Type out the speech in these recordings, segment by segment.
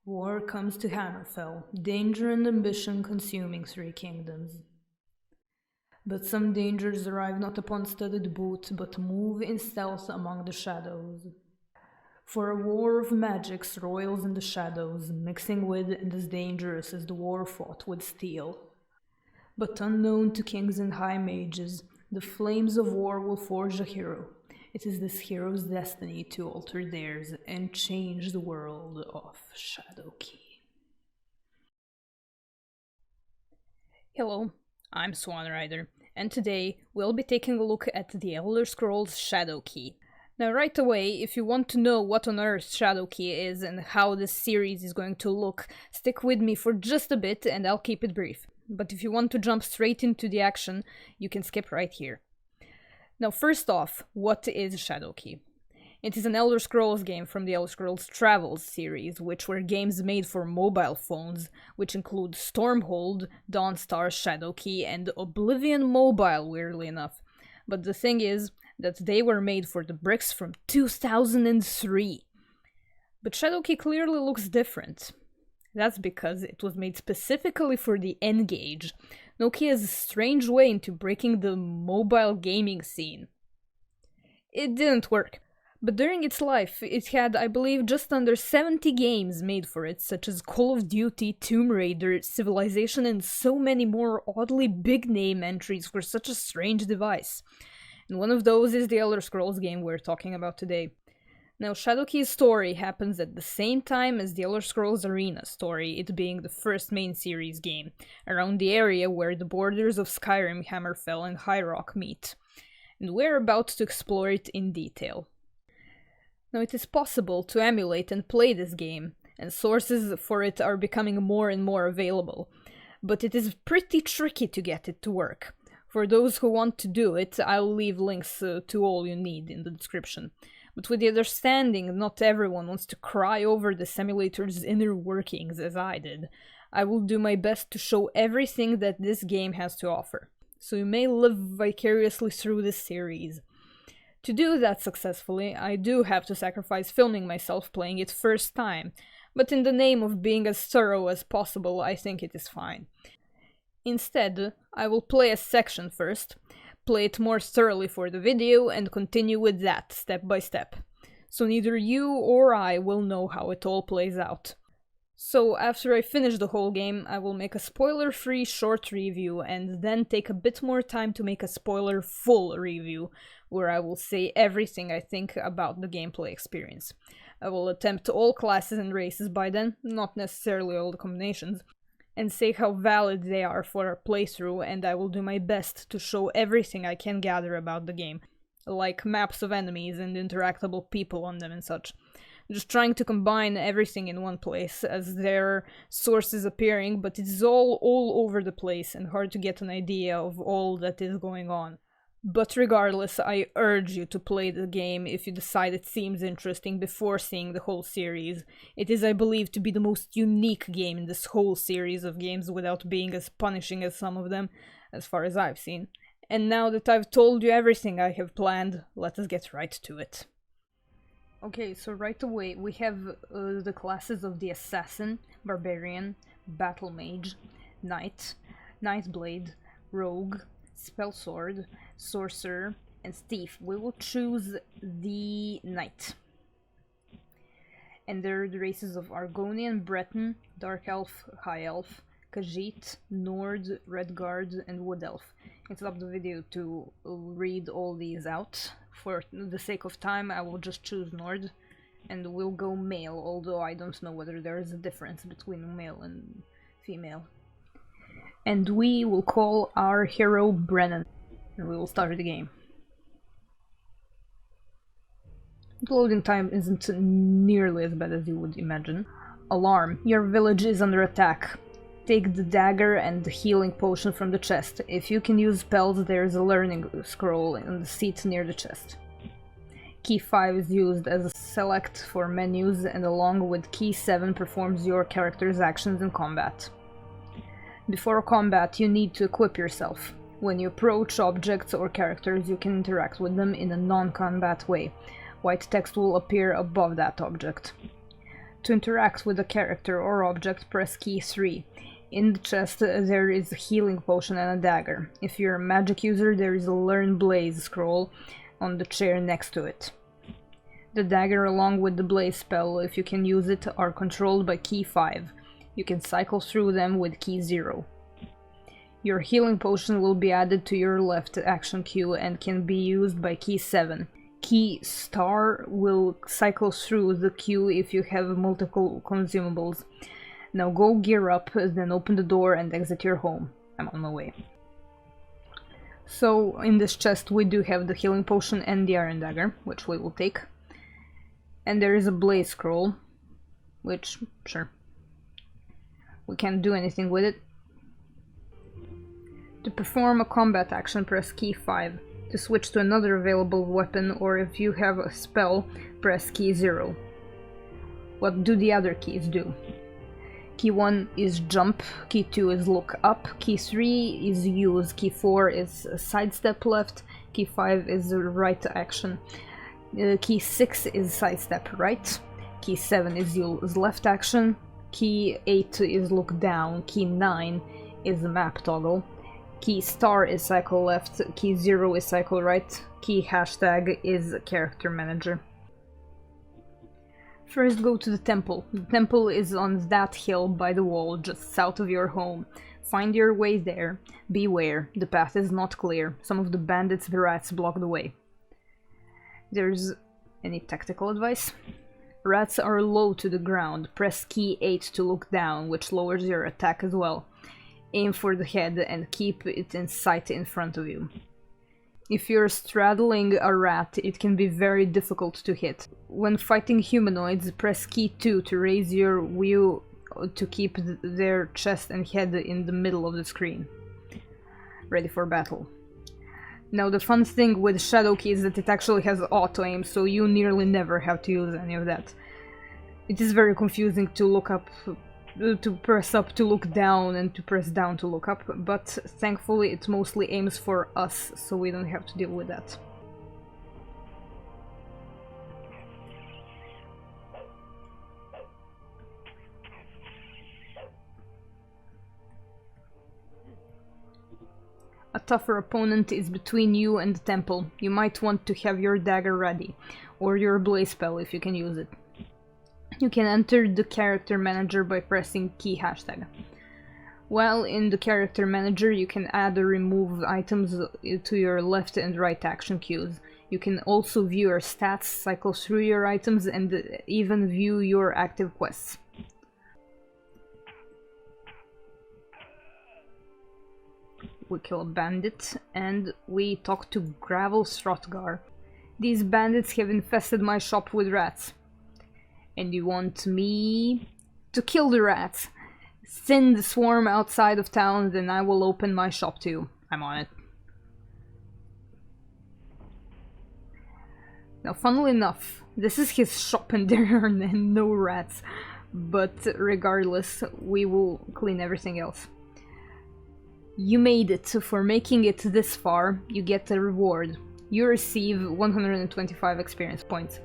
War comes to Hammerfell, danger and ambition consuming three kingdoms. But some dangers arrive not upon studded boot, but move in stealth among the shadows. For a war of magics roils in the shadows, mixing with and as dangerous as the war fought with steel. But unknown to kings and high mages, the flames of war will forge a hero. It is this hero's destiny to alter theirs and change the world of Shadowkey. Hello, I'm Swan Rider, and today we'll be taking a look at the Elder Scrolls Shadowkey. Now right away, if you want to know what on earth Shadowkey is and how this series is going to look, stick with me for just a bit and I'll keep it brief. But if you want to jump straight into the action, you can skip right here. Now first off, what is Shadowkey? It is an Elder Scrolls game from the Elder Scrolls Travels series, which were games made for mobile phones, which include Stormhold, Dawnstar, Shadowkey, and Oblivion Mobile, weirdly enough. But the thing is that they were made for the bricks from 2003. But Shadowkey clearly looks different. That's because it was made specifically for the N-gage, Nokia's strange way into breaking the mobile gaming scene. It didn't work, but during its life it had, I believe, just under 70 games made for it, such as Call of Duty, Tomb Raider, Civilization, and so many more oddly big-name entries for such a strange device. And one of those is the Elder Scrolls game we're talking about today. Now, Shadowkey's story happens at the same time as the Elder Scrolls Arena story, it being the first main series game, around the area where the borders of Skyrim, Hammerfell, and High Rock meet. And we're about to explore it in detail. Now, it is possible to emulate and play this game, and sources for it are becoming more and more available, but it is pretty tricky to get it to work. For those who want to do it, I'll leave links to all you need in the description. But with the understanding not everyone wants to cry over the simulator's inner workings as I did, I will do my best to show everything that this game has to offer, so you may live vicariously through this series. To do that successfully, I do have to sacrifice filming myself playing it first time, but in the name of being as thorough as possible, I think it is fine. Instead, I will play a section first, play it more thoroughly for the video, and continue with that step by step. So neither you or I will know how it all plays out. So after I finish the whole game, I will make a spoiler-free short review and then take a bit more time to make a spoiler-full review, where I will say everything I think about the gameplay experience. I will attempt all classes and races by then, not necessarily all the combinations, and say how valid they are for a playthrough, and I will do my best to show everything I can gather about the game, like maps of enemies and interactable people on them and such. Just trying to combine everything in one place, as there are sources appearing, but it is all over the place and hard to get an idea of all that is going on. But regardless, I urge you to play the game if you decide it seems interesting before seeing the whole series. It is, I believe, to be the most unique game in this whole series of games without being as punishing as some of them, as far as I've seen. And now that I've told you everything I have planned, let us get right to it. Okay, so right away we have the classes of the Assassin, Barbarian, Battle Mage, Knight, Nightblade, Rogue, Spell Sword, Sorcerer, and Thief. We will choose the Knight. And there are the races of Argonian, Breton, Dark Elf, High Elf, Khajiit, Nord, Redguard, and Wood Elf. It's up the video to read all these out. For the sake of time, I will just choose Nord, and we'll go male, although I don't know whether there is a difference between male and female. And we will call our hero Brennan, and we will start the game. The loading time isn't nearly as bad as you would imagine. Alarm. Your village is under attack. Take the dagger and the healing potion from the chest. If you can use spells, there is a learning scroll in the seat near the chest. Key 5 is used as a select for menus, and along with Key 7 performs your character's actions in combat. Before combat, you need to equip yourself. When you approach objects or characters, you can interact with them in a non-combat way. White text will appear above that object. To interact with a character or object, press key 3. In the chest there is a healing potion and a dagger. If you're a magic user, there is a Learn Blaze scroll on the chair next to it. The dagger along with the blaze spell, if you can use it, are controlled by key 5. You can cycle through them with key 0. Your healing potion will be added to your left action queue and can be used by key 7. Key star will cycle through the queue if you have multiple consumables. Now go gear up, then open the door and exit your home. I'm on my way. So in this chest we do have the healing potion and the iron dagger, which we will take. And there is a blaze scroll, which, sure, we can't do anything with it. To perform a combat action, press key 5. To switch to another available weapon, or if you have a spell, press key 0. What do the other keys do? Key 1 is jump, key 2 is look up, key 3 is use, key 4 is sidestep left, key 5 is right action, key 6 is sidestep right, key 7 is use left action, key 8 is look down, key 9 is map toggle, key star is cycle left, key 0 is cycle right, key hashtag is character manager. First go to the temple. The temple is on that hill by the wall just south of your home. Find your way there. Beware, the path is not clear. Some of the bandits and rats block the way. There's any tactical advice? Rats are low to the ground. Press key 8 to look down, which lowers your attack as well. Aim for the head and keep it in sight in front of you. If you're straddling a rat, it can be very difficult to hit. When fighting humanoids, press key 2 to raise your view to keep their chest and head in the middle of the screen. Ready for battle. Now the fun thing with Shadowkey is that it actually has auto-aim, so you nearly never have to use any of that. It is very confusing to look up, to press up to look down and to press down to look up, but thankfully it mostly aims for us, so we don't have to deal with that. A tougher opponent is between you and the temple. You might want to have your dagger ready, or your blaze spell if you can use it. You can enter the character manager by pressing key hashtag. While in the character manager, you can add or remove items to your left and right action queues. You can also view your stats, cycle through your items, and even view your active quests. We kill a bandit, and we talk to Gravel Srothgar. These bandits have infested my shop with rats. And you want me to kill the rats. Send the swarm outside of town, then I will open my shop to you. I'm on it. Now, funnily enough, this is his shop and there are no rats. But regardless, we will clean everything else. You made it. For making it this far, you get a reward. You receive 125 experience points.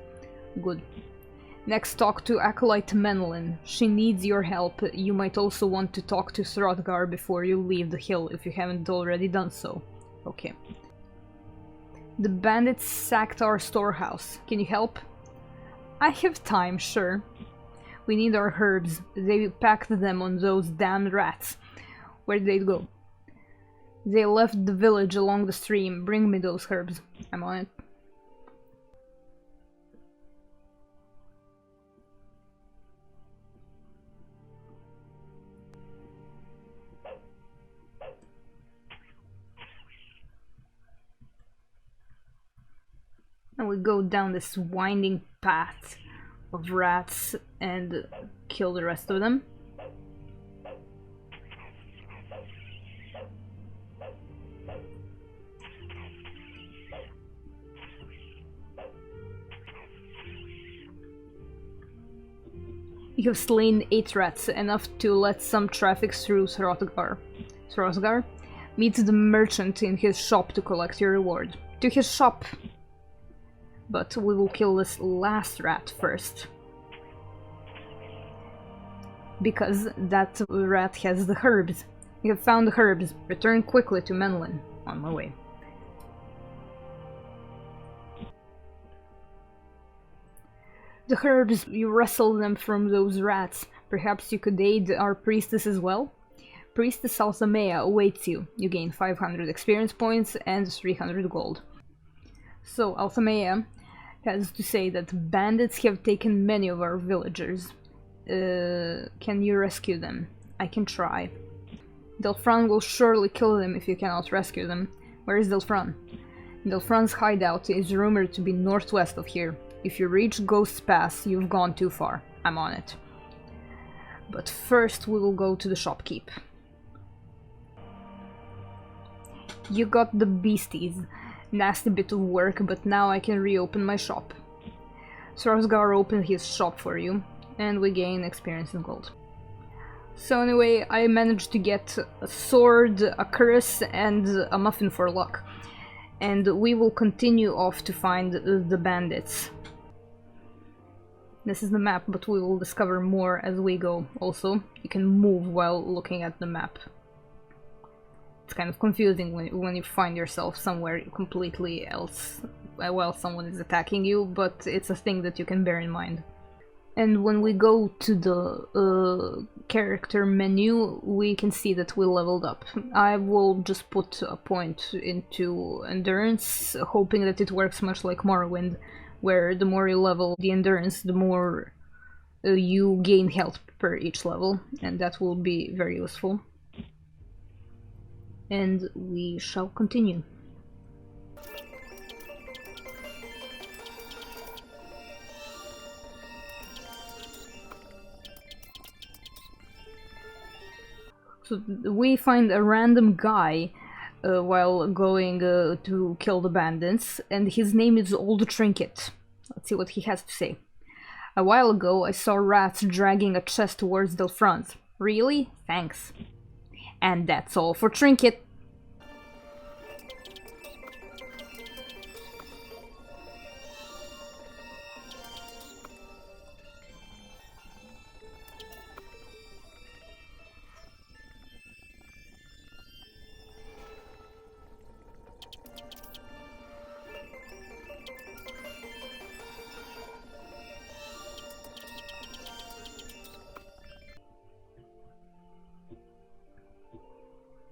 Good. Next, talk to Acolyte Menelin. She needs your help. You might also want to talk to Srothgar before you leave the hill, if you haven't already done so. Okay. The bandits sacked our storehouse. Can you help? I have time, sure. We need our herbs. They packed them on those damn rats. Where'd they go? They left the village along the stream. Bring me those herbs. I'm on it. And we go down this winding path of rats and kill the rest of them. You have slain 8 rats, enough to let some traffic through Srothgar. Srothgar? Meet the merchant in his shop to collect your reward. To his shop! But we will kill this last rat first. because that rat has the herbs. You have found the herbs. Return quickly to Menlin. On my way. The herbs, you wrestle them from those rats. Perhaps you could aid our priestess as well? Priestess Alsamea awaits you. You gain 500 experience points and 300 gold. So, Alsamea has to say that bandits have taken many of our villagers. Can you rescue them? I can try. Delfran will surely kill them if you cannot rescue them. Where is Delfran? Delfran's hideout is rumored to be northwest of here. If you reach Ghost's Pass, you've gone too far. I'm on it. But first we will go to the shopkeep. You got the beasties. Nasty bit of work, but now I can reopen my shop. Swarsgar opened his shop for you, and we gain experience and gold. So anyway, I managed to get a sword, a curse, and a muffin for luck. And we will continue off to find the bandits. This is the map, but we will discover more as we go. Also, you can move while looking at the map. It's kind of confusing when you find yourself somewhere completely else while someone is attacking you, but it's a thing that you can bear in mind. And when we go to the character menu, we can see that we leveled up. I will just put a point into endurance, hoping that it works much like Morrowind, where the more you level the endurance, the more you gain health per each level, and that will be very useful. And we shall continue. So we find a random guy while going to kill the bandits, and his name is Old Trinket. Let's see what he has to say. A while ago I saw rats dragging a chest towards Delfrance. Really? Thanks. And that's all for Trinket.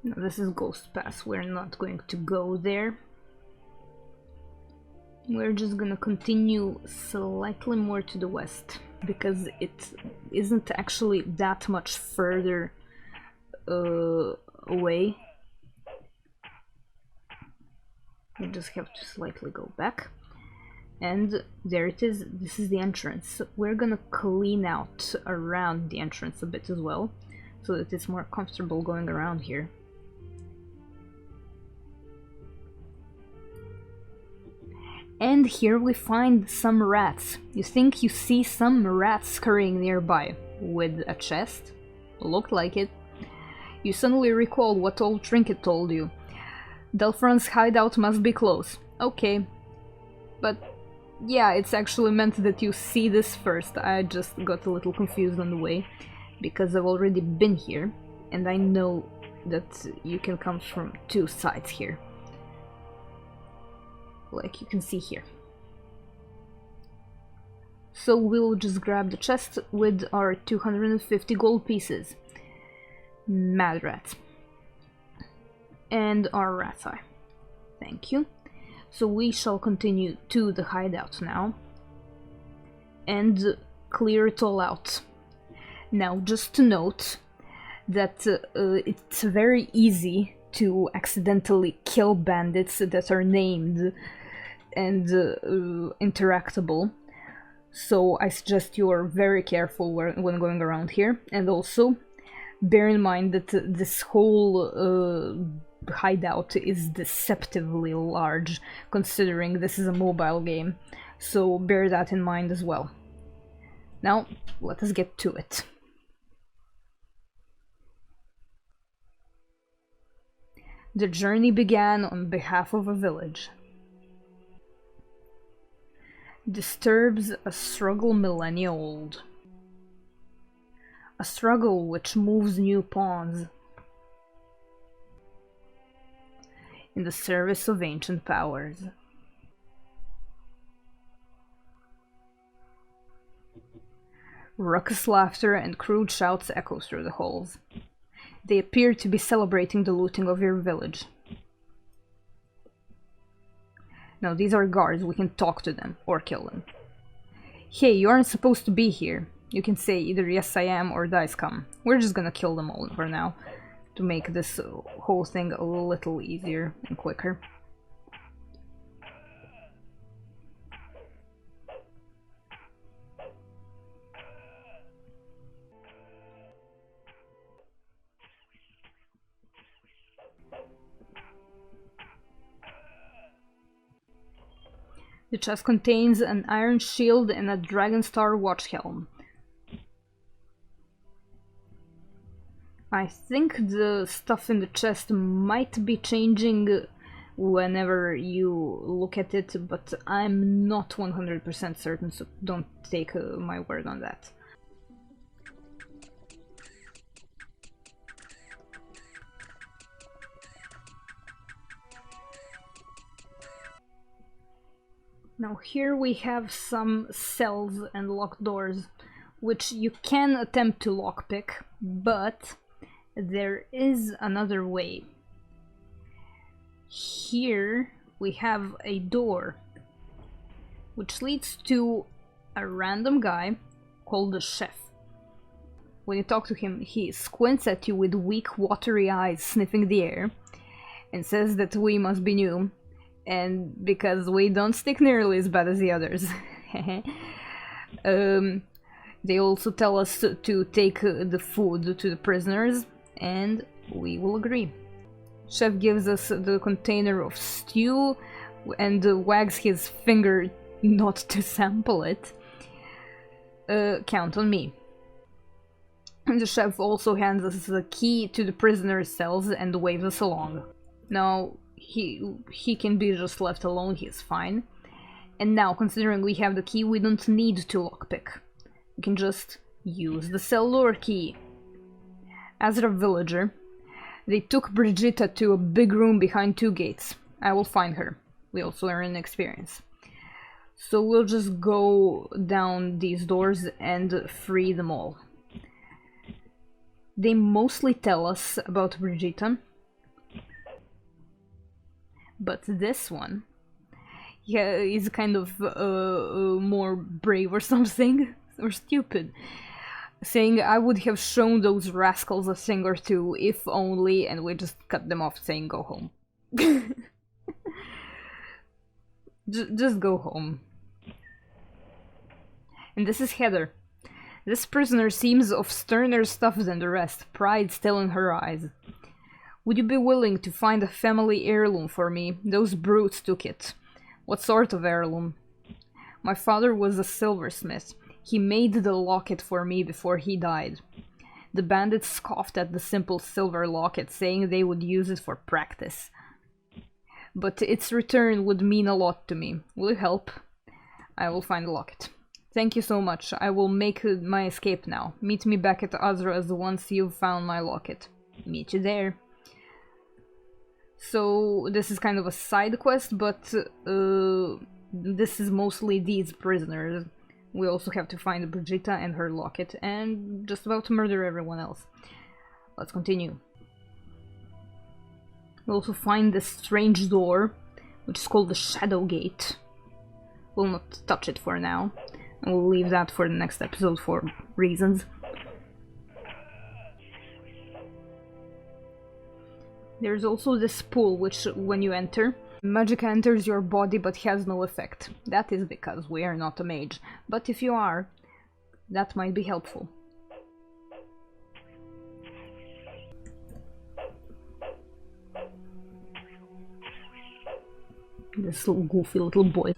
No, this is Ghost Pass. We're not going to go there. We're just gonna continue slightly more to the west, because it isn't actually that much further away. We just have to slightly go back. And there it is. This is the entrance. We're gonna clean out around the entrance a bit as well, so that it's more comfortable going around here. And here we find some rats. You think you see some rats scurrying nearby with a chest? Looked like it. You suddenly recall what old Trinket told you. Delfran's hideout must be close. Okay. But yeah, it's actually meant that you see this first. I just got a little confused on the way, because I've already been here, and I know that you can come from two sides here. Like you can see here. So we'll just grab the chest with our 250 gold pieces. Mad rat. And our rat's eye. Thank you. So we shall continue to the hideout now and clear it all out. Now, just to note that it's very easy to accidentally kill bandits that are named and interactable, so I suggest you are very careful when going around here, and also bear in mind that this whole hideout is deceptively large, considering this is a mobile game, so bear that in mind as well. Now, let us get to it. The journey began on behalf of a village. Disturbs a struggle millennia old. A struggle which moves new pawns in the service of ancient powers. Raucous laughter and crude shouts echo through the halls. They appear to be celebrating the looting of your village. Now these are guards, we can talk to them, or kill them. Hey, you aren't supposed to be here. You can say either yes I am or dice come. We're just gonna kill them all for now, to make this whole thing a little easier and quicker. The chest contains an iron shield and a dragon star watch helm. I think the stuff in the chest might be changing whenever you look at it, but I'm not 100% certain, so don't take my word on that. Now here we have some cells and locked doors, which you can attempt to lockpick, but there is another way. Here we have a door, which leads to a random guy called the chef. When you talk to him, he squints at you with weak, watery eyes, sniffing the air, and says that we must be new. And because we don't stick nearly as bad as the others. They also tell us to take the food to the prisoners, and we will agree. Chef gives us the container of stew and wags his finger not to sample it. Count on me. And the chef also hands us the key to the prisoners' cells and waves us along. Now, he can be just left alone, he's fine. And now, considering we have the key, we don't need to lockpick. We can just use the cell lure key. As a villager, they took Brigitta to a big room behind 2 gates. I will find her. We also earn experience. So we'll just go down these doors and free them all. They mostly tell us about Brigitta. But this one, yeah, is kind of more brave or something, or stupid. Saying I would have shown those rascals a thing or two, if only, and we just cut them off saying go home. Just go home. And this is Heather. This prisoner seems of sterner stuff than the rest, pride still in her eyes. Would you be willing to find a family heirloom for me? Those brutes took it. What sort of heirloom? My father was a silversmith. He made the locket for me before he died. The bandits scoffed at the simple silver locket, saying they would use it for practice. But its return would mean a lot to me. Will you help? I will find the locket. Thank you so much. I will make my escape now. Meet me back at Azra's once you've found my locket. Meet you there. So this is kind of a side quest, but this is mostly these prisoners. We also have to find Brigitta and her locket, and just about to murder everyone else. Let's continue. We'll also find this strange door, which is called the Shadowgate. We'll not touch it for now, and we'll leave that for the next episode for reasons. There's also this pool, which, when you enter, magic enters your body but has no effect. That is because we are not a mage. But if you are, that might be helpful. This little goofy little boy.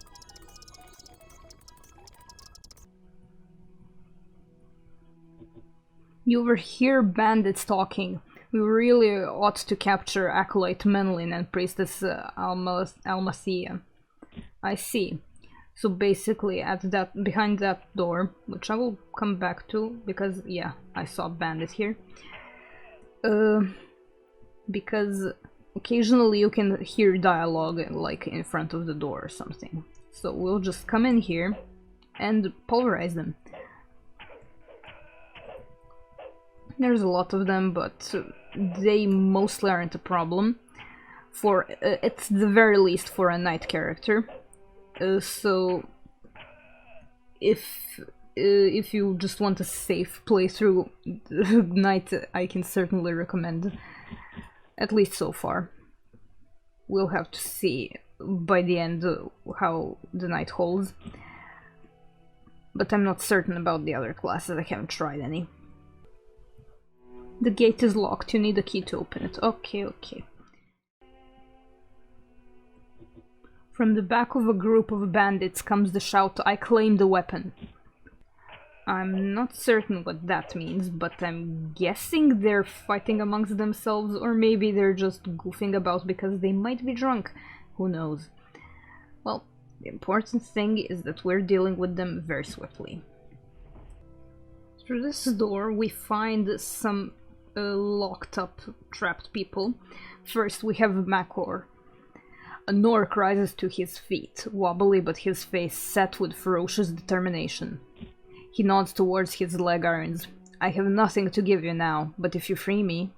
You overhear bandits talking. We really ought to capture Acolyte Menlin and Priestess Almacia. I see. So basically behind that door, which I will come back to because yeah, I saw a bandit here. Because occasionally you can hear dialogue like in front of the door or something. So we'll just come in here and pulverize them. There's a lot of them, but they mostly aren't a problem. For at the very least for a knight character. So if you just want a safe playthrough, knight I can certainly recommend. At least so far. We'll have to see by the end how the knight holds. But I'm not certain about the other classes, I haven't tried any. The gate is locked, you need a key to open it. Okay, okay. From the back of a group of bandits comes the shout, "I claim the weapon." I'm not certain what that means, but I'm guessing they're fighting amongst themselves, or maybe they're just goofing about because they might be drunk. Who knows? Well, the important thing is that we're dealing with them very swiftly. Through this door we find some locked up, trapped people. First we have Makor. An orc rises to his feet, wobbly but his face set with ferocious determination. He nods towards his leg irons. "I have nothing to give you now, but if you free me,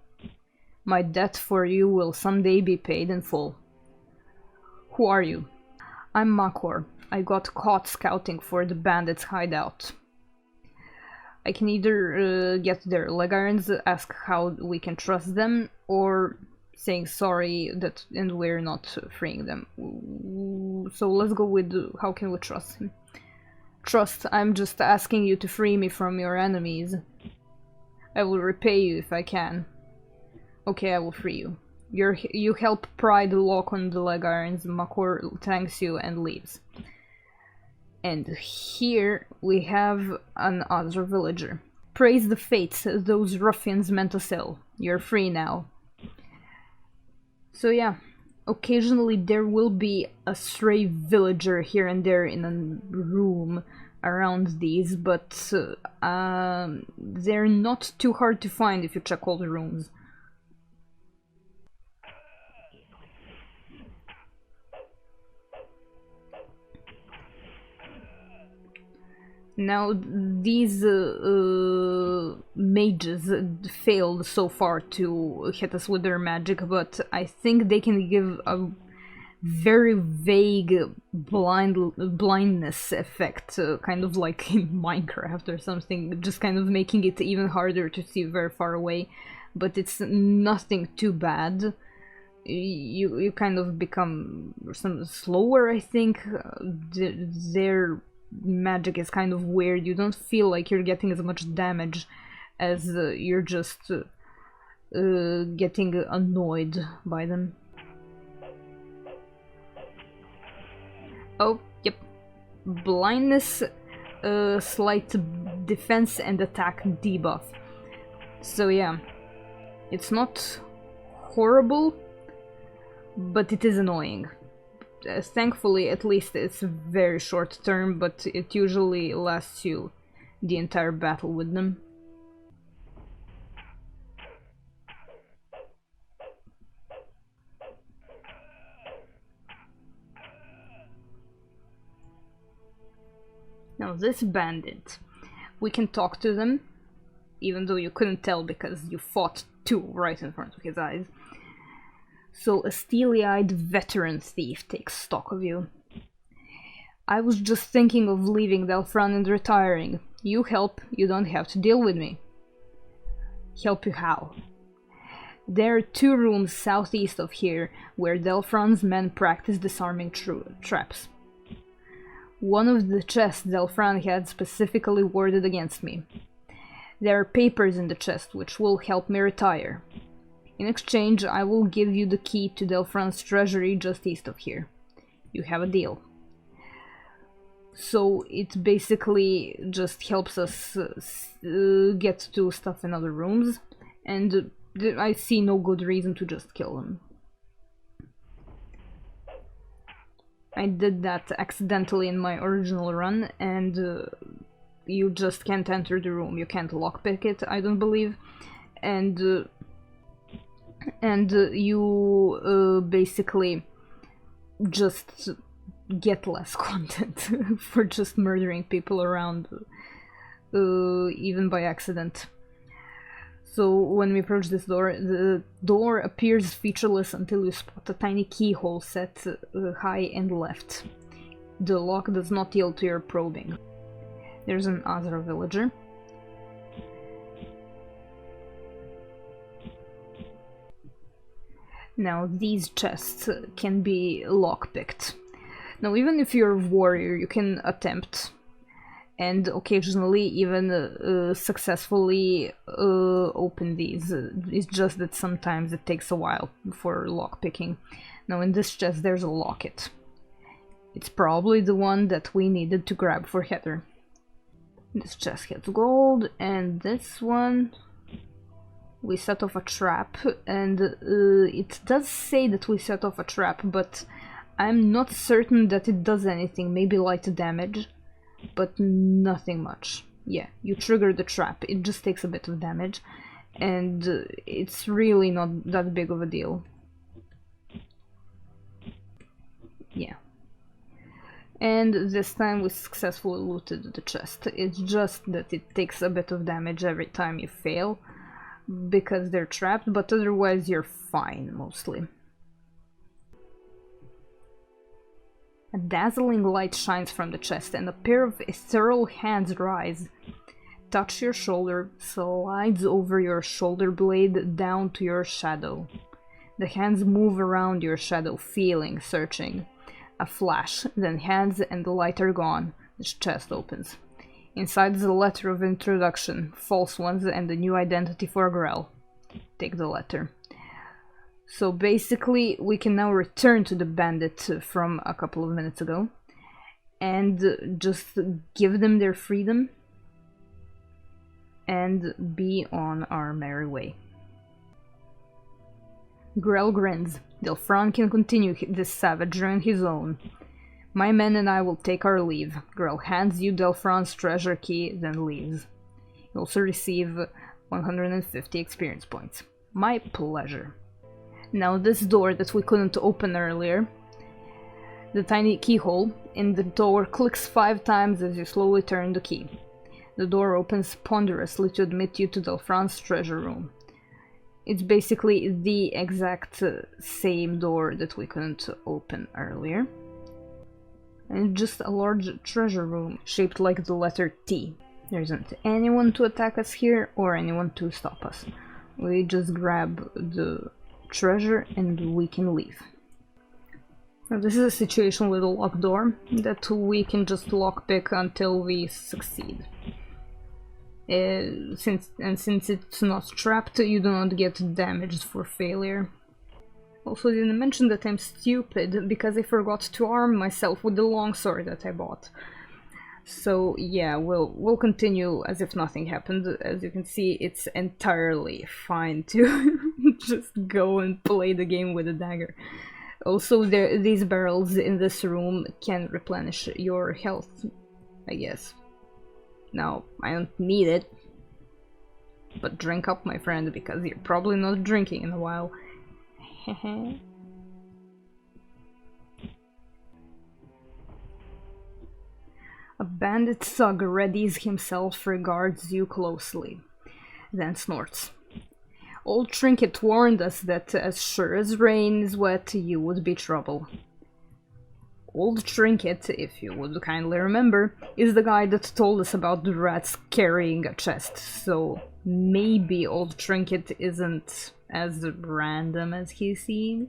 my debt for you will someday be paid in full." "Who are you?" "I'm Makor. I got caught scouting for the bandits' hideout." I can either get their leg irons, ask how we can trust them, or saying sorry and we're not freeing them. So let's go with how can we trust him. "Trust, I'm just asking you to free me from your enemies. I will repay you if I can." "Okay, I will free you. You help pry the lock on the leg irons." Makor thanks you and leaves. And here we have another villager. "Praise the fates, those ruffians meant us ill. You're free now." So yeah, occasionally there will be a stray villager here and there in a room around these, but they're not too hard to find if you check all the rooms. Now, these mages failed so far to hit us with their magic, but I think they can give a very vague blindness effect, kind of like in Minecraft or something, just kind of making it even harder to see very far away, but it's nothing too bad. You kind of become some slower, I think. Their magic is kind of weird. You don't feel like you're getting as much damage as you're just getting annoyed by them. Oh, yep. Blindness, slight defense and attack debuff. So yeah, it's not horrible, but it is annoying. Thankfully, at least it's very short term, but it usually lasts you the entire battle with them. Now this bandit, we can talk to them, even though you couldn't tell because you fought two right in front of his eyes. So a steely-eyed veteran thief takes stock of you. "I was just thinking of leaving Delphran and retiring. You help, you don't have to deal with me." "Help you how?" "There are 2 rooms southeast of here where Delphran's men practice disarming traps. One of the chests Delphran had specifically warded against me. There are papers in the chest which will help me retire. In exchange, I will give you the key to Delphran's treasury just east of here. You have a deal." So it basically just helps us get to stuff in other rooms, and I see no good reason to just kill them. I did that accidentally in my original run, and you just can't enter the room. You can't lockpick it, I don't believe. And you basically just get less content for just murdering people around, even by accident. So when we approach this door, the door appears featureless until you spot a tiny keyhole set high and left. The lock does not yield to your probing. There's an Azra villager. Now these chests can be lockpicked. Now even if you're a warrior, you can attempt and occasionally even successfully open these. It's just that sometimes it takes a while for lockpicking. Now in this chest there's a locket. It's probably the one that we needed to grab for Heather. This chest has gold, and this one we set off a trap, and it does say that we set off a trap, but I'm not certain that it does anything. Maybe light damage, but nothing much. Yeah, you trigger the trap, it just takes a bit of damage, and it's really not that big of a deal. Yeah. And this time we successfully looted the chest. It's just that it takes a bit of damage every time you fail, because they're trapped, but otherwise you're fine, mostly. A dazzling light shines from the chest, and a pair of ethereal hands rise. Touch your shoulder, slides over your shoulder blade down to your shadow. The hands move around your shadow, feeling, searching. A flash, then hands and the light are gone. The chest opens. Inside is a letter of introduction, false ones, and a new identity for Grell. Take the letter. So basically, we can now return to the bandit from a couple of minutes ago and just give them their freedom and be on our merry way. Grell grins. Delphron can continue this savage on his own. My men and I will take our leave. Grell hands you Delphron's treasure key, then leaves. You also receive 150 experience points. My pleasure. Now this door that we couldn't open earlier, the tiny keyhole in the door clicks 5 times as you slowly turn the key. The door opens ponderously to admit you to Delphron's treasure room. It's basically the exact same door that we couldn't open earlier. And just a large treasure room shaped like the letter T. There isn't anyone to attack us here or anyone to stop us. We just grab the treasure and we can leave. Now this is a situation with a locked door that we can just lockpick until we succeed. Since it's not trapped, you do not get damaged for failure. Also, I didn't mention that I'm stupid because I forgot to arm myself with the longsword that I bought. So yeah, we'll continue as if nothing happened. As you can see, it's entirely fine to just go and play the game with a dagger. Also, these barrels in this room can replenish your health, I guess. Now, I don't need it, but drink up, my friend, because you're probably not drinking in a while. A bandit thug readies himself, regards you closely, then snorts. Old Trinket warned us that as sure as rain is wet, you would be trouble. Old Trinket, if you would kindly remember, is the guy that told us about the rats carrying a chest, so maybe Old Trinket isn't as random as he seems.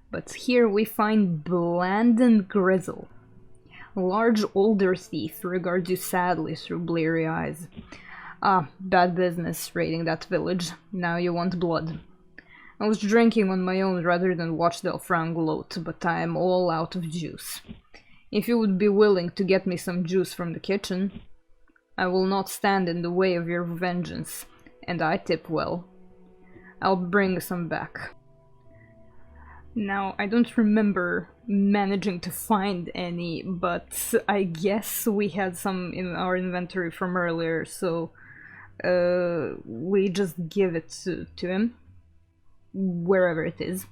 But here we find Blandon Grizzle. A large older thief regards you sadly through bleary eyes. Ah, bad business raiding that village. Now you want blood. I was drinking on my own rather than watch Delphron gloat, but I am all out of juice. If you would be willing to get me some juice from the kitchen, I will not stand in the way of your vengeance, and I tip well. I'll bring some back. Now, I don't remember managing to find any, but I guess we had some in our inventory from earlier, so we just give it to him, wherever it is.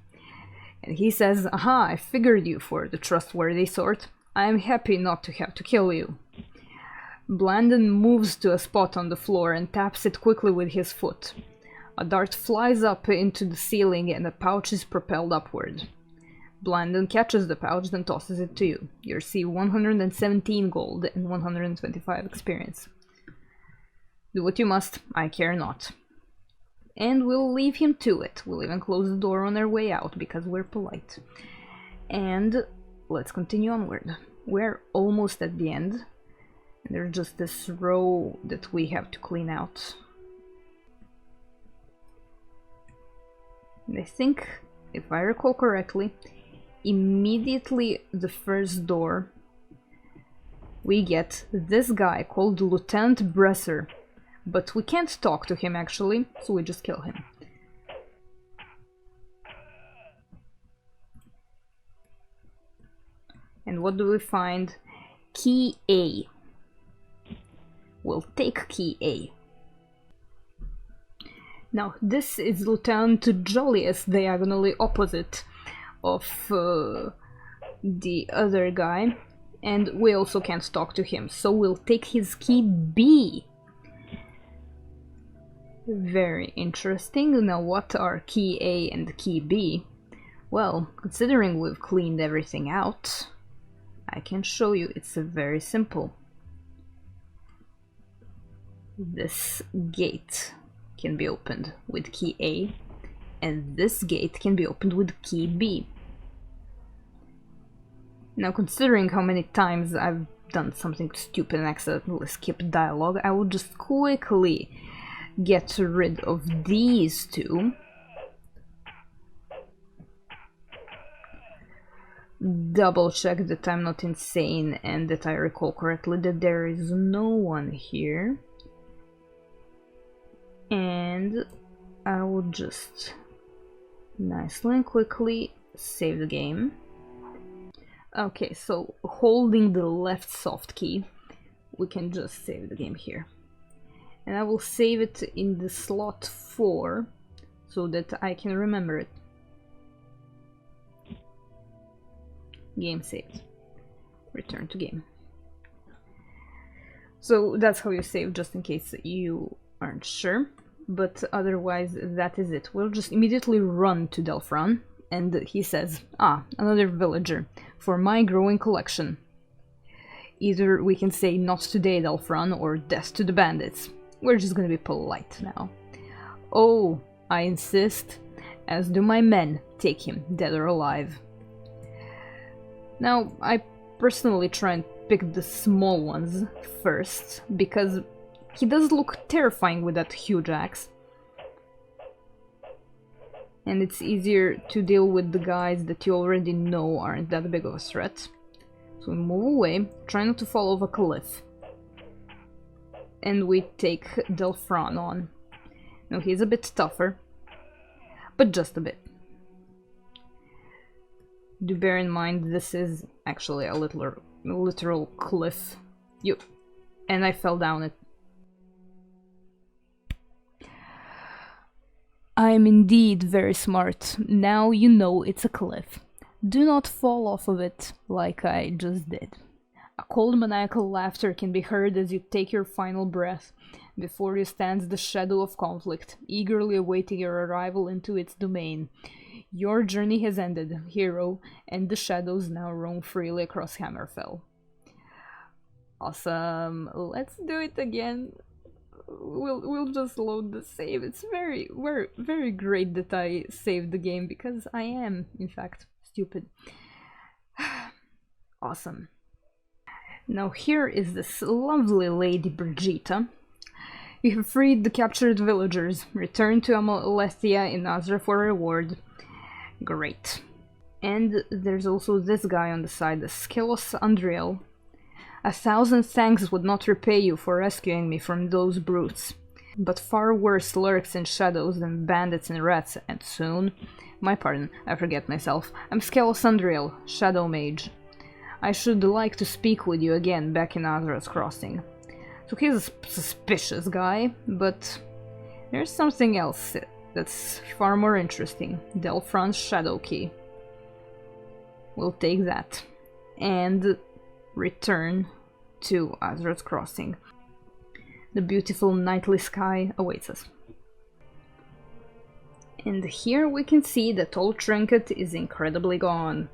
And he says, "Aha, I figured you for the trustworthy sort. I am happy not to have to kill you." Blandon moves to a spot on the floor and taps it quickly with his foot. A dart flies up into the ceiling and the pouch is propelled upward. Blandon catches the pouch, then tosses it to you. You receive 117 gold and 125 experience. Do what you must, I care not. And we'll leave him to it. We'll even close the door on their way out, because we're polite. And let's continue onward. We're almost at the end. There's just this row that we have to clean out. And I think, if I recall correctly, immediately the first door, we get this guy called Lieutenant Bresser. But we can't talk to him actually, so we just kill him. And what do we find? Key A. We'll take key A. Now, this is Lieutenant Jolliest, diagonally opposite of the other guy, and we also can't talk to him, so we'll take his key B. Very interesting. Now, what are key A and key B? Well, considering we've cleaned everything out, I can show you. It's very simple. This gate can be opened with key A, and this gate can be opened with key B. Now, considering how many times I've done something stupid and accidentally skipped dialogue, I will just quickly get rid of these two. Double check that I'm not insane and that I recall correctly that there is no one here. And I will just nicely and quickly save the game. Okay, so holding the left soft key, we can just save the game here. And I will save it in the slot 4 so that I can remember it. Game saved. Return to game. So that's how you save, just in case you aren't sure. But otherwise, that is it. We'll just immediately run to Delphron, and he says, "Ah, another villager, for my growing collection." Either we can say "not today, Delphron," or "death to the bandits." We're just gonna be polite now. "Oh, I insist, as do my men. Take him, dead or alive." Now, I personally try and pick the small ones first, because he does look terrifying with that huge axe. And it's easier to deal with the guys that you already know aren't that big of a threat. So we move away, try not to fall off a cliff. And we take Delphron on. Now he's a bit tougher, but just a bit. Do bear in mind this is actually a literal cliff. And I fell down it. I'm indeed very smart. Now you know it's a cliff. Do not fall off of it like I just did. A cold maniacal laughter can be heard as you take your final breath. Before you stands the shadow of conflict, eagerly awaiting your arrival into its domain. Your journey has ended, hero, and the shadows now roam freely across Hammerfell. Awesome. Let's do it again. We'll just load the save. It's very great that I saved the game, because I am, in fact, stupid. Awesome. Now here is this lovely Lady Brigitta. You have freed the captured villagers. Return to Amalethea in Nazra for a reward. Great. And there's also this guy on the side, the Skelos Andriel. 1,000 thanks would not repay you for rescuing me from those brutes. But far worse lurks in shadows than bandits and rats, and soon my pardon, I forget myself. I'm Skelos Shadow Mage. I should like to speak with you again back in Azra's Crossing. So he's a suspicious guy, but there's something else that's far more interesting. Delphron's Shadowkey. We'll take that. And return to Azra's Crossing. The beautiful nightly sky awaits us. And here we can see that old trinket is incredibly gone.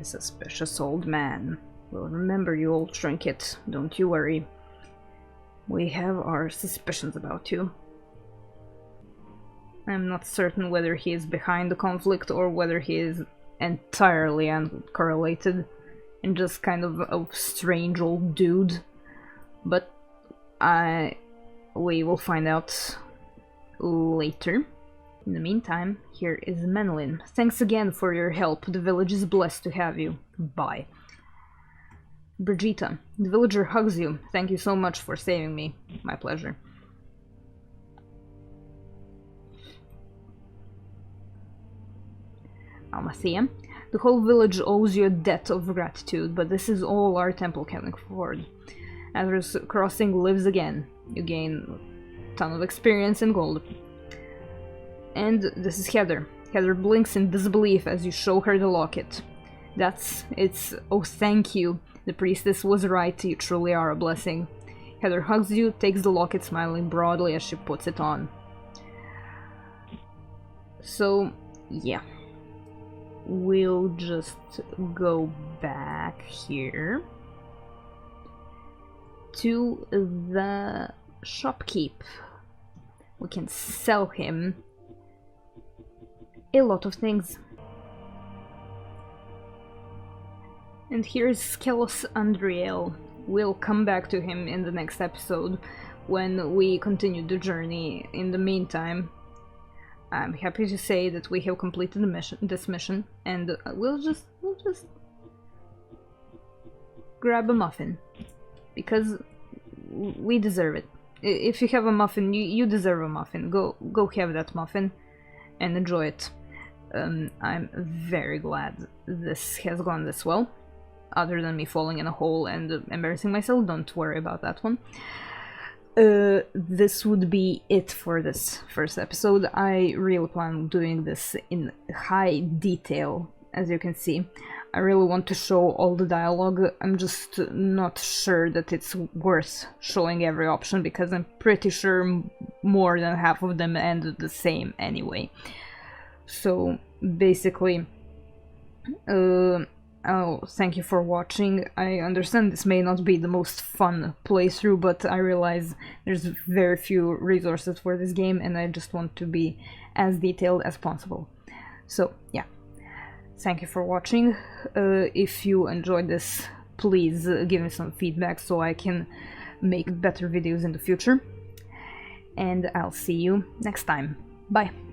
Suspicious old man. We'll remember you, old trinket, don't you worry. We have our suspicions about you. I'm not certain whether he is behind the conflict or whether he is entirely uncorrelated and just kind of a strange old dude. But we will find out later. In the meantime, here is Menelin. Thanks again for your help. The village is blessed to have you. Bye. Brigitta. The villager hugs you. Thank you so much for saving me. My pleasure. Almathea. The whole village owes you a debt of gratitude, but this is all our temple can afford. Azra's Crossing lives again. You gain a ton of experience and gold. And this is Heather. Heather blinks in disbelief as you show her the locket. Oh, thank you. The priestess was right, you truly are a blessing. Heather hugs you, takes the locket, smiling broadly as she puts it on. So, yeah. We'll just go back here to the shopkeep. We can sell him a lot of things. And here's Skelos Andriel. We'll come back to him in the next episode when we continue the journey. In the meantime, I'm happy to say that we have completed this mission, and we'll just grab a muffin, because we deserve it. If you have a muffin, you deserve a muffin. Go have that muffin and enjoy it. I'm very glad this has gone this well. Other than me falling in a hole and embarrassing myself, don't worry about that one. This would be it for this first episode. I really plan on doing this in high detail, as you can see. I really want to show all the dialogue. I'm just not sure that it's worth showing every option, because I'm pretty sure more than half of them end the same anyway. So basically, oh, thank you for watching. I understand this may not be the most fun playthrough, but I realize there's very few resources for this game, and I just want to be as detailed as possible. So, yeah. Thank you for watching. If you enjoyed this, please give me some feedback so I can make better videos in the future. And I'll see you next time. Bye!